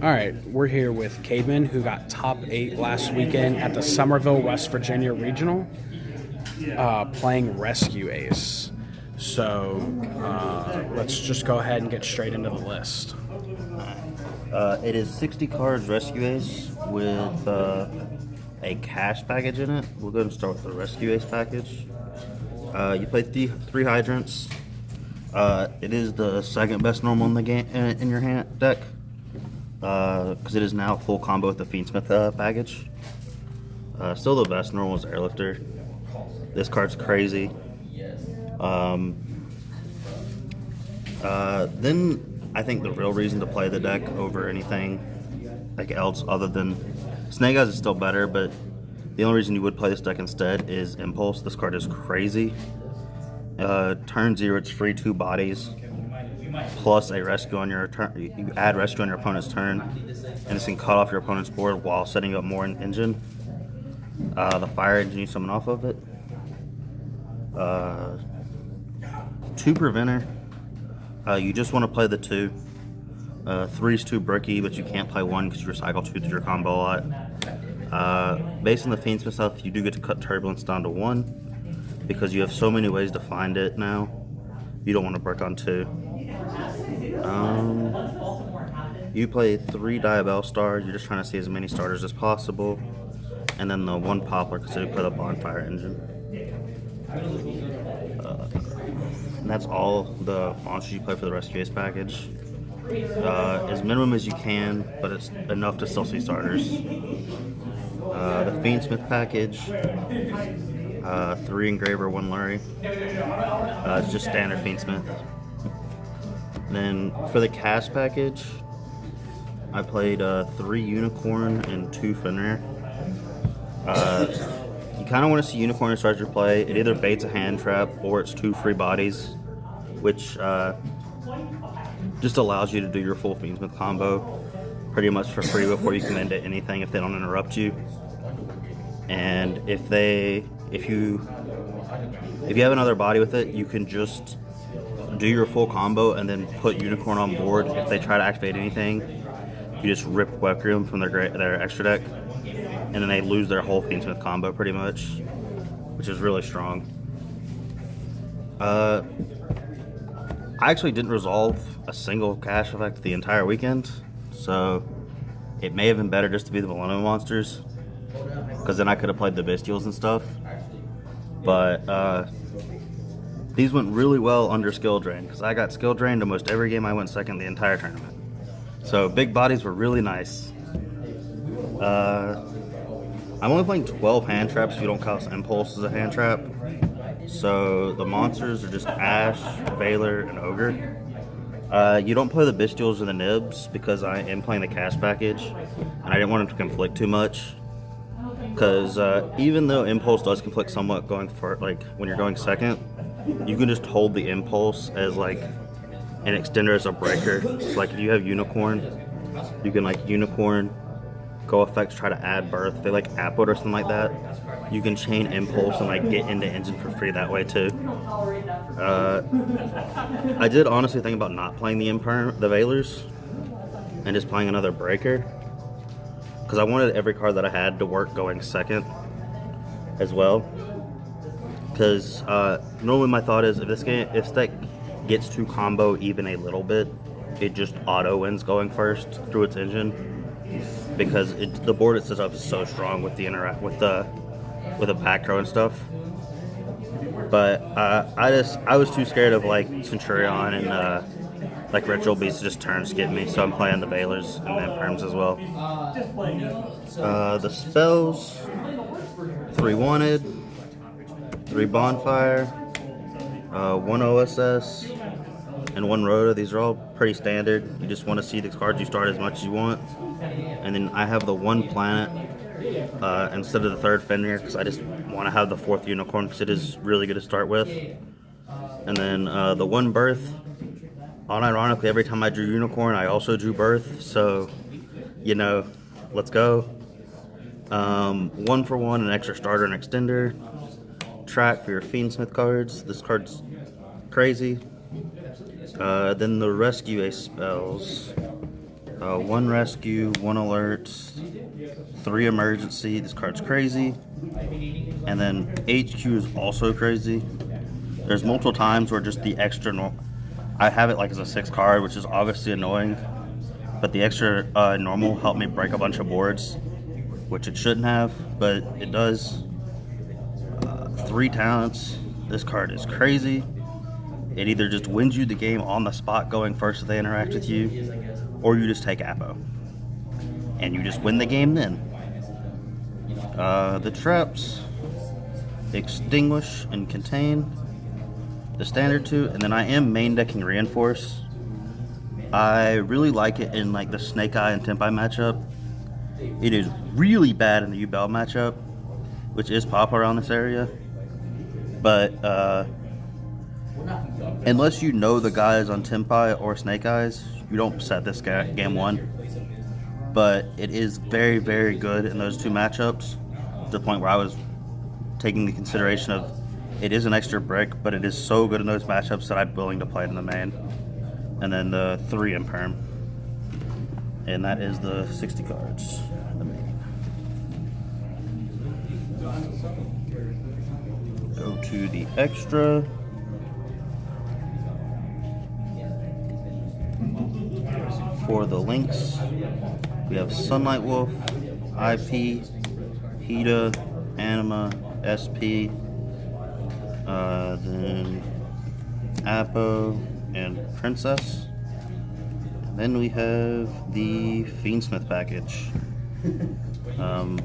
Alright, we're here with Caedmon, who got top 8 last weekend at the Summersville, West Virginia Regional, playing Rescue Ace. So, let's just go ahead and get straight into the list. It is 60 cards Rescue Ace with a cash package in it. We'll go ahead and start with the Rescue Ace package. You play three hydrants. It is the second best normal in the game in your hand deck, because it is now full combo with the Fiendsmith package. Still the best normal is Airlifter. This card's crazy. Then I think the real reason to play the deck over anything like else other than Snake Eyes is still better, but the only reason you would play this deck instead is Impulse. This card is crazy. Turn 0, it's free 2 bodies plus a rescue on your turn. You add rescue on your opponent's turn, and this can cut off your opponent's board while setting up more engine. The fire engine you summon off of it. 2 preventer. You just want to play the 2. 3's too bricky, but you can't play 1 because you recycle 2 through your combo a lot. Based on the Fiendsmith stuff, you do get to cut Turbulence down to 1 because you have so many ways to find it now. You don't want to break on 2. You play 3 Diabell Stars. You're just trying to see as many starters as possible. And then the 1 Poplar because you put a Bonfire Engine. And that's all the monsters you play for the Rescue Ace package. As minimum as you can, but it's enough to still see starters. The Fiendsmith package, 3 Engraver, 1 Lurie. It's just standard Fiendsmith. Then for the cast package, I played 3 Unicorn and 2 Fenrir. You kind of want to see Unicorn as start your play. It either baits a hand trap or it's 2 free bodies, which just allows you to do your full Fiendsmith combo pretty much for free before you come into anything if they don't interrupt you. And if you have another body with it, you can just do your full combo and then put Unicorn on board. If they try to activate anything, you just rip Wecrium from their extra deck, and then they lose their whole Fiendsmith combo pretty much, which is really strong. I actually didn't resolve a single cash effect the entire weekend, so it may have been better just to be the Millennium Monsters, because then I could have played the Bestials and stuff. But these went really well under skill drain, because I got skill drained almost every game I went second the entire tournament. So big bodies were really nice. I'm only playing 12 hand traps if you don't count Impulse as a hand trap. So the monsters are just Ash, Valor, and Ogre. You don't play the Bestials or the Nibs because I am playing the cast package, and I didn't want them to conflict too much. Because even though Impulse does conflict somewhat going for when you're going second, you can just hold the Impulse as an extender as a breaker. So if you have Unicorn, you can Unicorn, go effects, try to add Birth. If they Applet or something like that, you can chain Impulse and get into engine for free that way too. I did honestly think about not playing the Valors and just playing another breaker, because I wanted every card that I had to work going second as well. Because normally my thought is if this deck gets to combo even a little bit, it just auto wins going first through its engine, because the board it sets up is so strong with the with the back row and stuff. But I was too scared of Centurion and Ritual Beast to just turn skip me, so I'm playing the Valors and then Perms as well. The spells: 3 Wanted, 3 Bonfire, 1 OSS, and 1 Rhoda. These are all pretty standard. You just want to see the cards you start as much as you want. And then I have the 1 Planet instead of the 3rd Fenrir, because I just want to have the 4th Unicorn because it is really good to start with. And then the 1 Birth. Unironically, every time I drew Unicorn, I also drew Birth. So, let's go. 1 for 1, an extra starter and extender. Track for your Fiendsmith cards. This card's crazy. Then the Rescue Ace spells. 1 rescue, 1 alert, 3 emergency. This card's crazy. And then HQ is also crazy. There's multiple times where just the extra I have it like as a 6 card, which is obviously annoying. But the extra normal helped me break a bunch of boards, which it shouldn't have, but it does. 3 talents. This card is crazy. It either just wins you the game on the spot going first if they interact with you, or you just take Apo. And you just win the game then. The traps, extinguish and contain. The standard 2, and then I am main decking reinforce. I really like it in like the Snake Eye and Tempai matchup. It is really bad in the U-Bell matchup, which is popular around this area. But unless you know the guys on Tempai or Snake Eyes, you don't set this game 1. But it is very, very good in those 2 matchups, to the point where I was taking the consideration of it is an extra brick, but it is so good in those matchups that I'm willing to play it in the main. And then the 3 Imperm. And that is the 60 cards. The main. Go to the extra. For the links, we have Sunlight Wolf, IP, Hida, Anima, SP, then Apo, and Princess. And then we have the Fiendsmith package.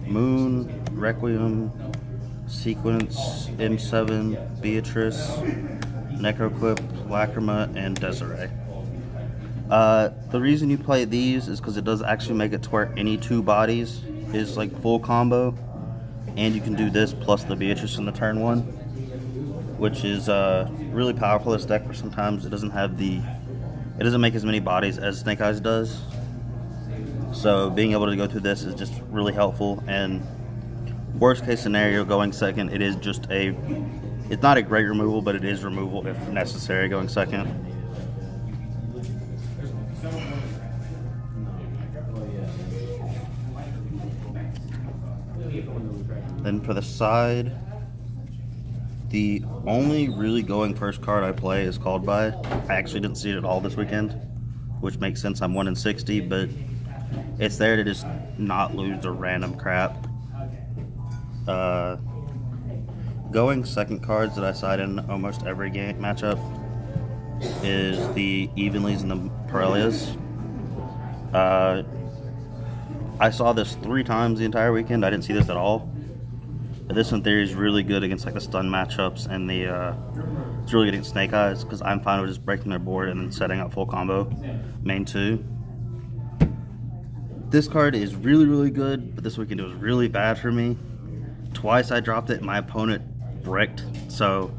Moon, Requiem, Sequence, M7, Beatrice, Necroquip, Lacrima, and Desiree. The reason you play these is because it does actually make it to where any 2 bodies is like full combo, and you can do this plus the Beatrice in the turn 1, which is really powerful. This deck, where sometimes it doesn't make as many bodies as Snake Eyes does. So being able to go through this is just really helpful. And worst case scenario, going second, it's not a great removal, but it is removal if necessary going second. Then for the side, the only really going first card I play is Called By. I actually didn't see it at all this weekend, which makes sense. I'm 1 in 60, but it's there to just not lose to random crap. Going second cards that I side in almost every game matchup is the Evenlies and the Pirellias. I saw this 3 times the entire weekend. I didn't see this at all. But this in theory is really good against like the stun matchups, and it's really good against Snake Eyes, because I'm fine with just breaking their board and then setting up full combo main 2. This card is really, really good, but this weekend it was really bad for me. Twice I dropped it and my opponent bricked, so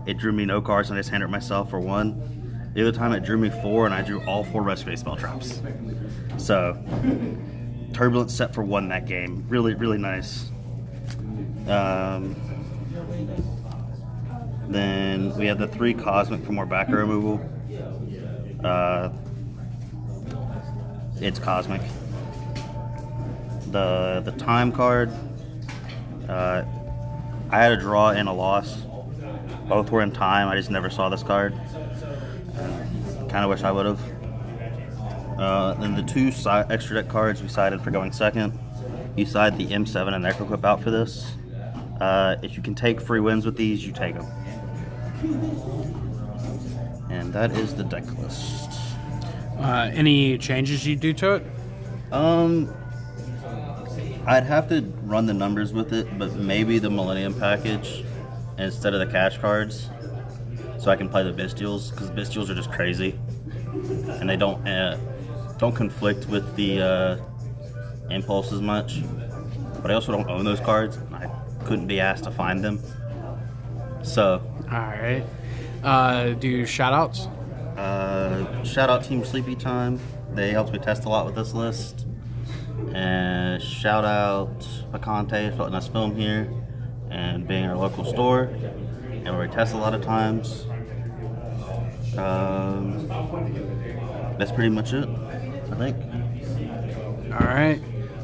it drew me no cards and I just handed it myself for 1. The other time it drew me 4 and I drew all 4 Rescue spell traps. So Turbulence set for 1 that game. Really, really nice. Then we have the 3 Cosmic for more backer removal. It's Cosmic. The Time card, I had a draw and a loss. Both were in time. I just never saw this card. Kind of wish I would have. Then the 2 extra deck cards we sided for going second. You side the M7 and Necroquip out for this. If you can take free wins with these, you take them. And that is the deck list. Any changes you do to it? I'd have to run the numbers with it, but maybe the Millennium package instead of the cash cards, so I can play the Bestials, because Bestials are just crazy, and they don't conflict with the Impulse as much. But I also don't own those cards, and I couldn't be asked to find them. So. All right. Do shout outs? Shout out Team Sleepy Time. They helped me test a lot with this list. And shout out Picante for letting us film here and being our local store, and where we test a lot of times. That's pretty much it, I think. All right.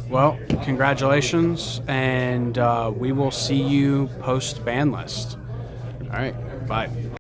Well, congratulations, and we will see you post ban list. All right. Bye.